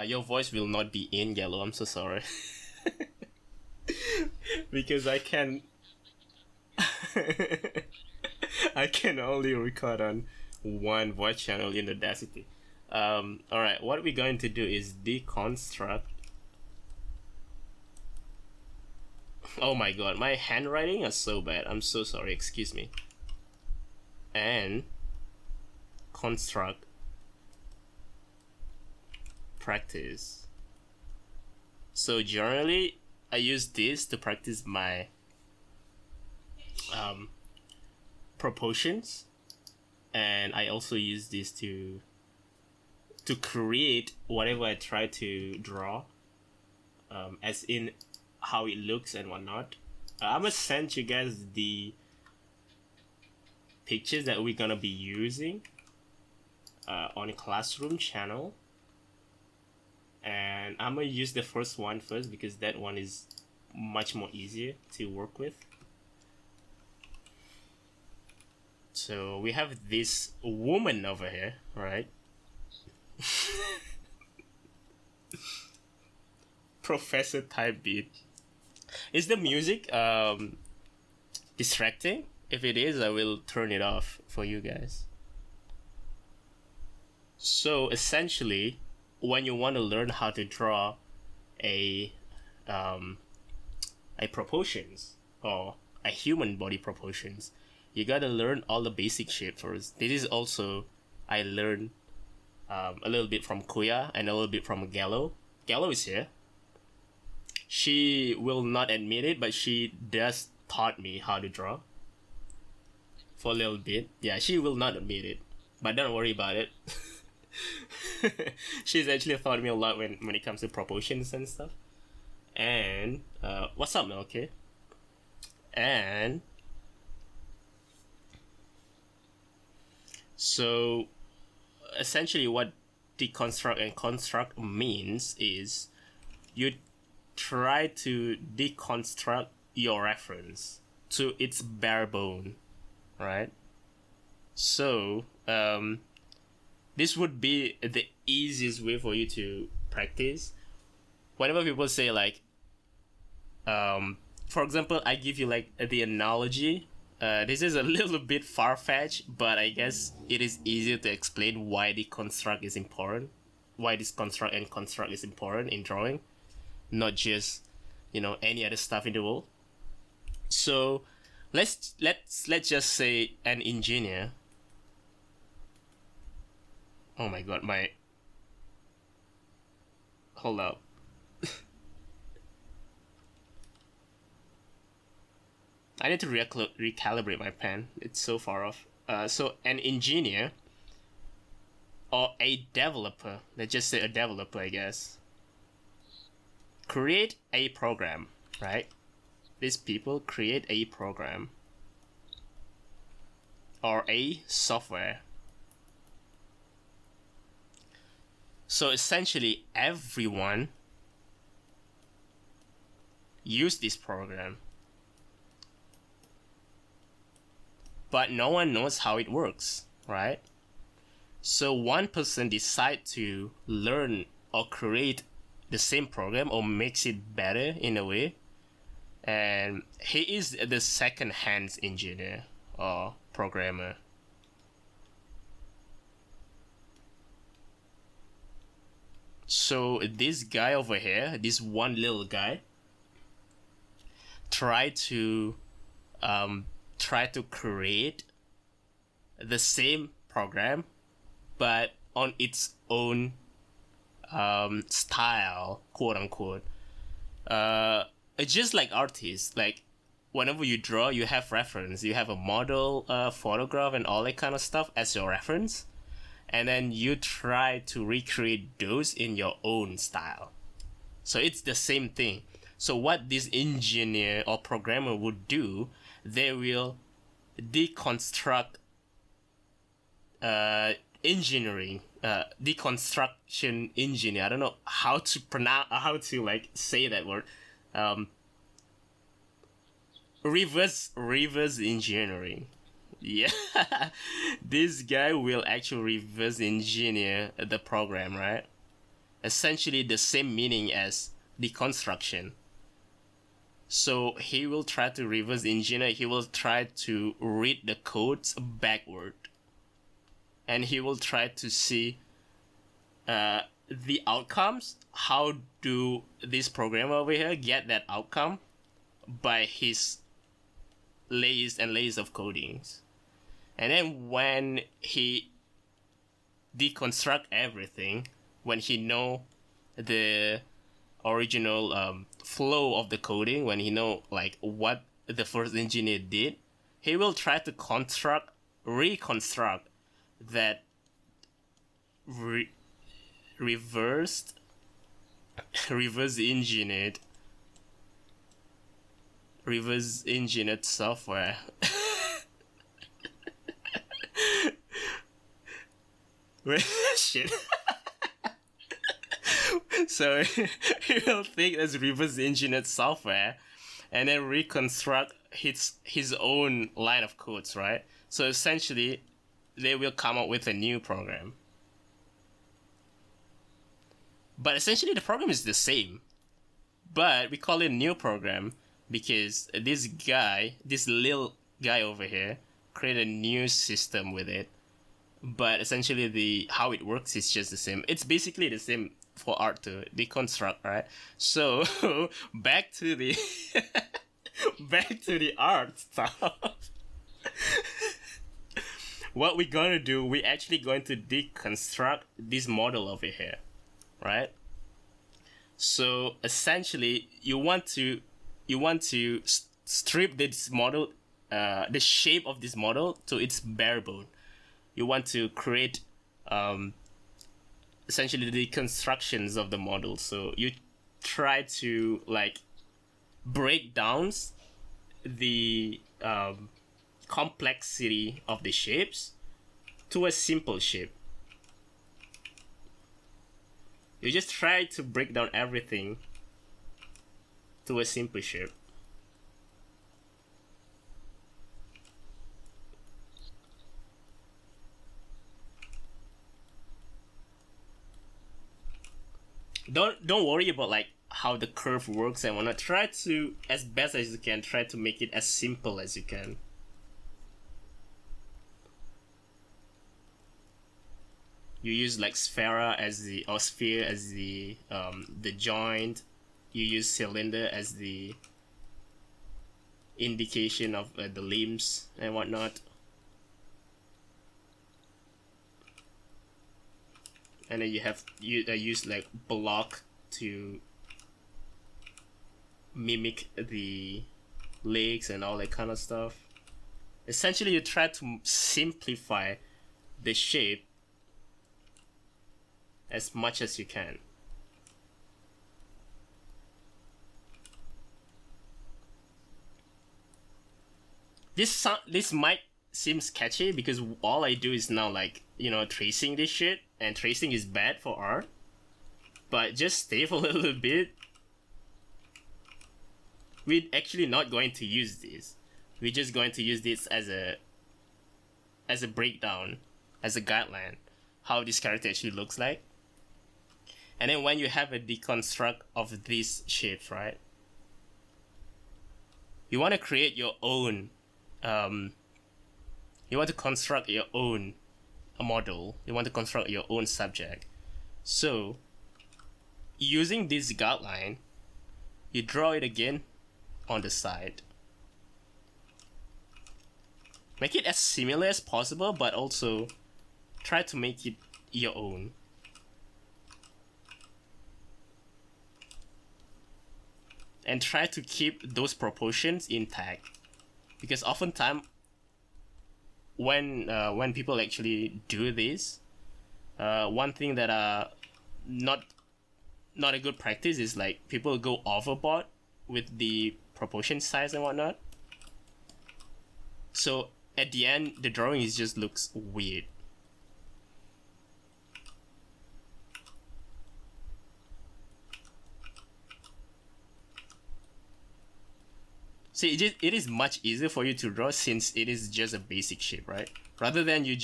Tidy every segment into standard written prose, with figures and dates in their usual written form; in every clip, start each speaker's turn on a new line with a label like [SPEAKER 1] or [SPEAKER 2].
[SPEAKER 1] Your voice will not be in yellow. I'm so sorry. Because I can I can only record on one voice channel in Audacity. Alright, what we're going to do is deconstruct. Oh my god, my handwriting is so bad. I'm so sorry, excuse me. And construct practice. So generally I use this to practice my proportions, and I also use this to create whatever I try to draw, as in how it looks and whatnot. I'm gonna send you guys the pictures that we're gonna be using on a classroom channel, and I'm gonna use the first one first because that one is much more easier to work with. So we have this woman over here, right? Professor type beat. Is the music distracting? If it is, I will turn it off for you guys. So essentially, when you want to learn how to draw a proportions or a human body proportions, you gotta learn all the basic shit first. This is also I learned a little bit from Kuya and a little bit from Gallo. Gallo is here. She will not admit it, but she does taught me how to draw for a little bit. Yeah, she will not admit it, but don't worry about it. She's actually taught me a lot when it comes to proportions and stuff. And what's up, Milky? And so essentially what deconstruct and construct means is you try to deconstruct your reference to its bare bone, right? So this would be the easiest way for you to practice. Whenever people say like, for example, I give you like the analogy. This is a little bit far-fetched, but I guess it is easier to explain why the construct is important, why this construct and construct is important in drawing, not just, you know, any other stuff in the world. So let's just say an engineer. Oh my god, hold up. I need to recalibrate my pen. It's so far off. So an engineer or a developer, let's just say a developer, I guess, create a program, right? These people create a program or a software. So essentially everyone use this program, but no one knows how it works, right? So one person decide to learn or create the same program or makes it better in a way, and he is the second-hand engineer or programmer. So this guy over here, this one little guy, try to create the same program, but on its own style, quote unquote. It's just like artists. Like whenever you draw, you have reference. You have a model, photograph, and all that kind of stuff as your reference, and then you try to recreate those in your own style. So it's the same thing. So what this engineer or programmer would do, they will deconstruct engineering, deconstruction engineer. I don't know how to pronounce, how to like say that word. Reverse engineering. Yeah, this guy will actually reverse engineer the program, right? essentially the same meaning as deconstruction. So he will try to reverse engineer, he will try to read the codes backward. And he will try to see the outcomes. How do this programmer over here get that outcome by his layers and layers of codings. And then when he deconstruct everything, when he know the original flow of the coding, when he know like what the first engineer did, he will try to reconstruct that reverse engineered software. Shit. So he will think as reverse engineered software and then reconstruct his own line of codes, right? So essentially they will come up with a new program. But essentially the program is the same. But we call it new program because this little guy over here, created a new system with it. But essentially how it works is just the same. It's basically the same for art to deconstruct, right? So back to the art stuff. What we're gonna do, we're actually going to deconstruct this model over here, right? So essentially, you want to strip this model, the shape of this model to its bare bone. You want to create essentially the constructions of the model. So you try to like break down the complexity of the shapes to a simple shape. You just try to break down everything to a simple shape. Don't worry about like how the curve works and whatnot. Try to, as best as you can, try to make it as simple as you can. You use like sphere as the joint. You use cylinder as the indication of the limbs and whatnot. And then you use like block to mimic the legs and all that kind of stuff. Essentially, you try to simplify the shape as much as you can. This might seem sketchy because all I do is now like, tracing this shit, and tracing is bad for art. But just stay for a little bit. We're actually not going to use this. We're just going to use this as a breakdown, as a guideline, how this character actually looks like. And then when you have a deconstruct of these shapes, right? You want to create your own, you want to construct your own model. You want to construct your own subject. So, using this guideline, you draw it again on the side. Make it as similar as possible, but also try to make it your own. And try to keep those proportions intact, because oftentimes when people actually do this, one thing that not a good practice is like people go overboard with the proportion size and whatnot. So at the end, the drawing just looks weird. See, it is much easier for you to draw since it is just a basic shape, right? Rather than you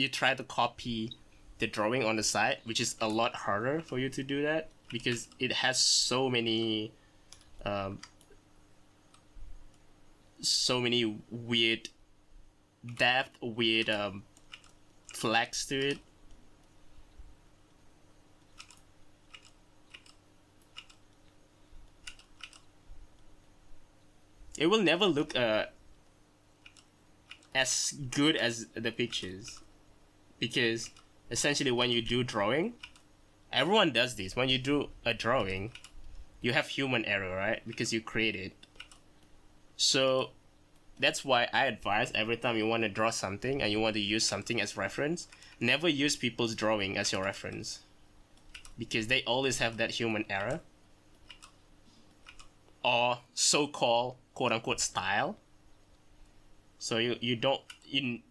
[SPEAKER 1] try to copy the drawing on the side, which is a lot harder for you to do that because it has um, so many weird depth, weird flags to it. It will never look as good as the pictures because essentially when you do drawing, everyone does this. When you do a drawing, you have human error, right? Because you create it. So that's why I advise every time you want to draw something and you want to use something as reference, never use people's drawing as your reference because they always have that human error or so-called quote-unquote style. So you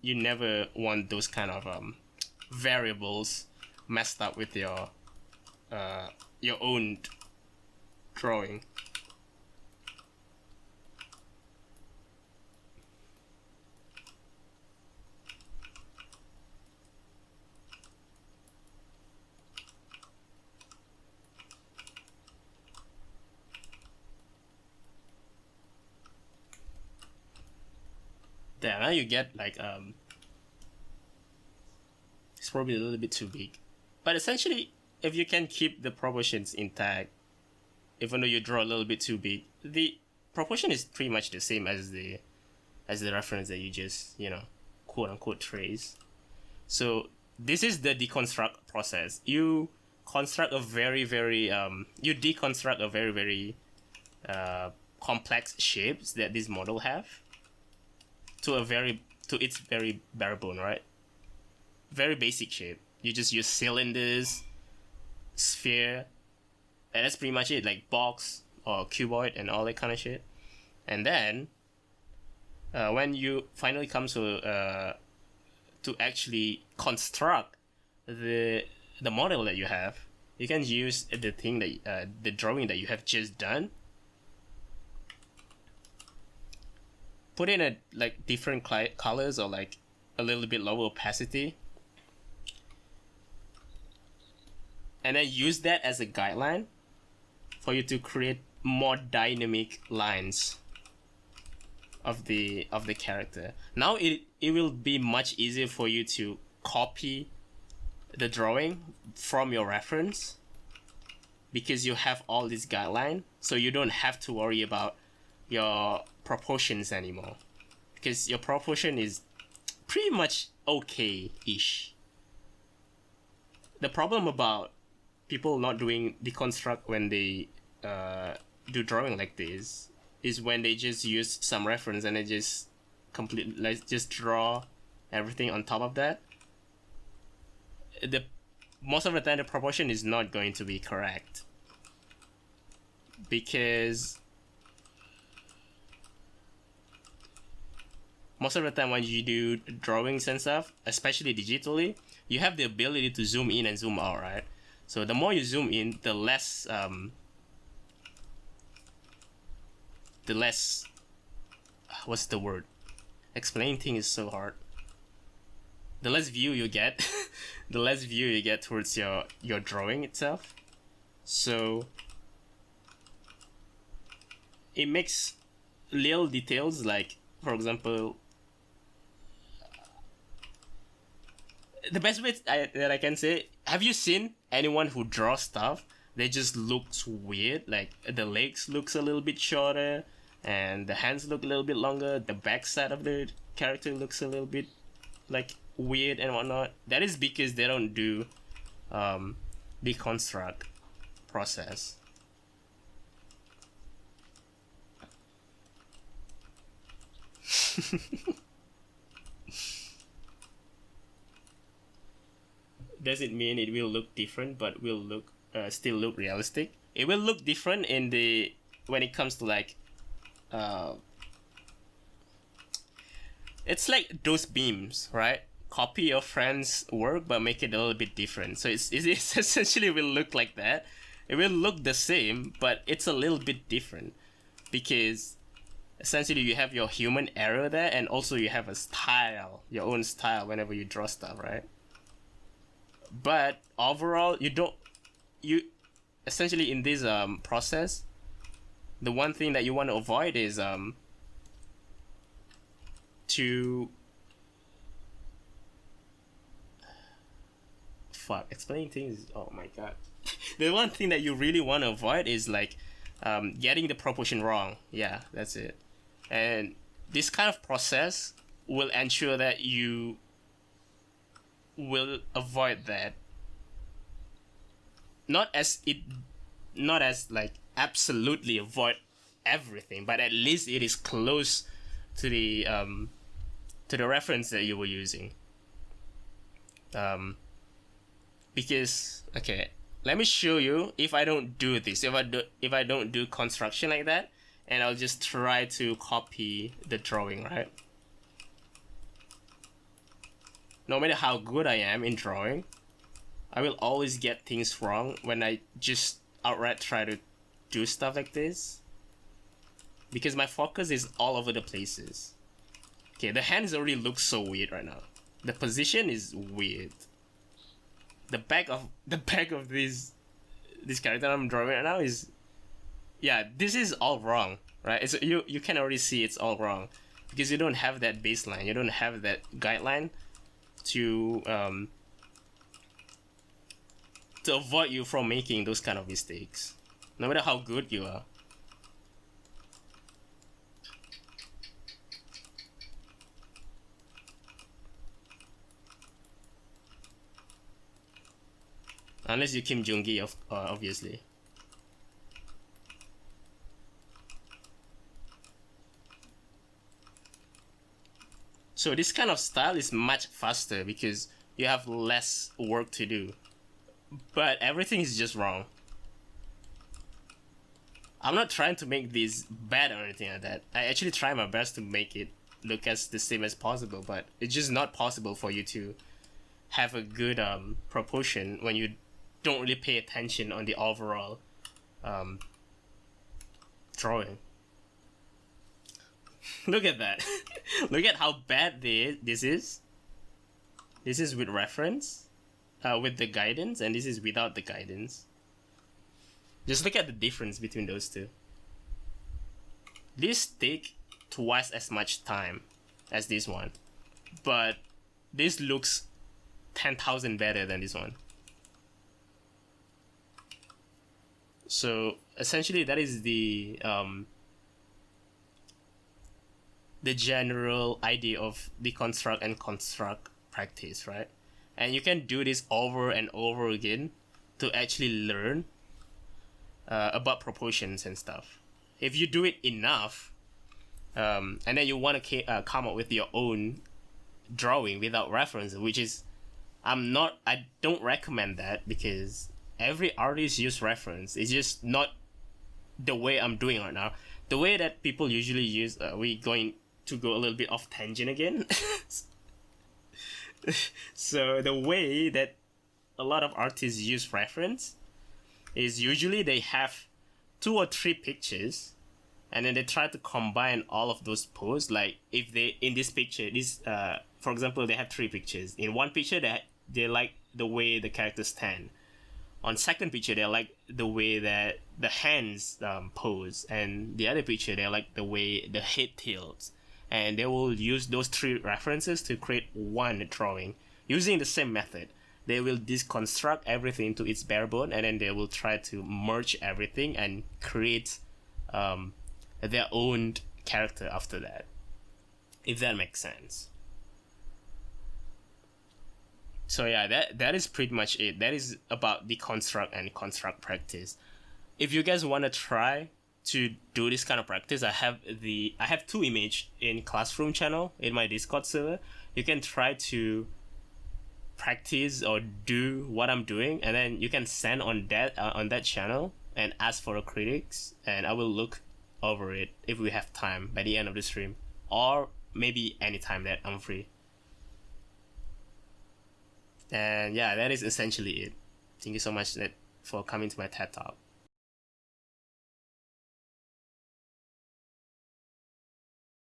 [SPEAKER 1] never want those kind of variables messed up with your own drawing. There, now you get like it's probably a little bit too big, but essentially, if you can keep the proportions intact, even though you draw a little bit too big, the proportion is pretty much the same as the reference that you just quote unquote trace. So this is the deconstruct process. You construct a very very you deconstruct a very very complex shapes that this model have to its very bare bone, right? Very basic shape. You just use cylinders, sphere, and that's pretty much it, like box or cuboid and all that kind of shit. And then when you finally come to actually construct the model that you have, you can use the thing that the drawing that you have just done, put in a like different colors or like a little bit lower opacity, and then use that as a guideline for you to create more dynamic lines of the character. Now it will be much easier for you to copy the drawing from your reference because you have all this guideline, so you don't have to worry about your proportions anymore because your proportion is pretty much okay-ish. The problem about people not doing deconstruct when they do drawing like this is when they just use some reference and they just just draw everything on top of that. Most of the time the proportion is not going to be correct because most of the time when you do drawings and stuff, especially digitally, you have the ability to zoom in and zoom out, right? So the more you zoom in, the less what's the word? Explaining things is so hard. The less view you get, the less view you get towards your drawing itself. So it makes little details, like for example, the best way that I can say, have you seen anyone who draws stuff? They just looks weird, like the legs looks a little bit shorter and the hands look a little bit longer, the back side of the character looks a little bit like weird and whatnot. That is because they don't do deconstruct process. Does it mean it will look different but will look still look realistic? It will look different in the when it comes to like it's like those beams, right? Copy your friend's work but make it a little bit different. So it's essentially will look like that. It will look the same but it's a little bit different because essentially you have your human error there and also you have a style, your own style whenever you draw stuff, right? But overall, you essentially in this process, the one thing that you want to avoid is to explaining things. Oh my god. The one thing that you really want to avoid is like getting the proportion wrong. Yeah, that's it. And this kind of process will ensure that you will avoid that. Not as like absolutely avoid everything, but at least it is close to the reference that you were using. Because okay, let me show you if I don't do this, if I don't do construction like that, and I'll just try to copy the drawing, right? No matter how good I am in drawing, I will always get things wrong when I just outright try to do stuff like this, because my focus is all over the places. Okay, the hands already look so weird right now. The position is weird. The back of this character I'm drawing right now is, yeah, this is all wrong, right? It's you can already see it's all wrong because you don't have that baseline, you don't have that guideline to avoid you from making those kind of mistakes, no matter how good you are. Unless you Kim Jong-gi, obviously. So this kind of style is much faster because you have less work to do. But everything is just wrong. I'm not trying to make this bad or anything like that. I actually try my best to make it look as the same as possible, but it's just not possible for you to have a good proportion when you don't really pay attention on the overall drawing. Look at that. Look at how bad this is. This is with reference, with the guidance, and this is without the guidance. Just look at the difference between those two. This take twice as much time as this one, but this looks 10,000 better than this one. So essentially that is the general idea of deconstruct and construct practice, right? And you can do this over and over again to actually learn about proportions and stuff. If you do it enough, and then you want to come up with your own drawing without reference, which is I don't recommend that because every artist use reference. It's just not the way I'm doing right now. The way that people usually use, we're going to go a little bit off tangent again. So the way that a lot of artists use reference is usually they have 2 or 3 pictures and then they try to combine all of those poses. Like if they, in this picture, for example, they have 3 pictures. In one picture, they like the way the characters stand. On second picture, they like the way that the hands pose, and the other picture, they like the way the head tilts. And they will use those 3 references to create one drawing using the same method. They will deconstruct everything to its bare bone, and then they will try to merge everything and create their own character after that, if that makes sense. So yeah, that is pretty much it. That is about deconstruct and construct practice. If you guys want to try to do this kind of practice, I have 2 images in Classroom channel in my Discord server. You can try to practice or do what I'm doing, and then you can send on that channel and ask for a critics, and I will look over it if we have time by the end of the stream, or maybe anytime that I'm free. And yeah, that is essentially it. Thank you so much for coming to my TED Talk.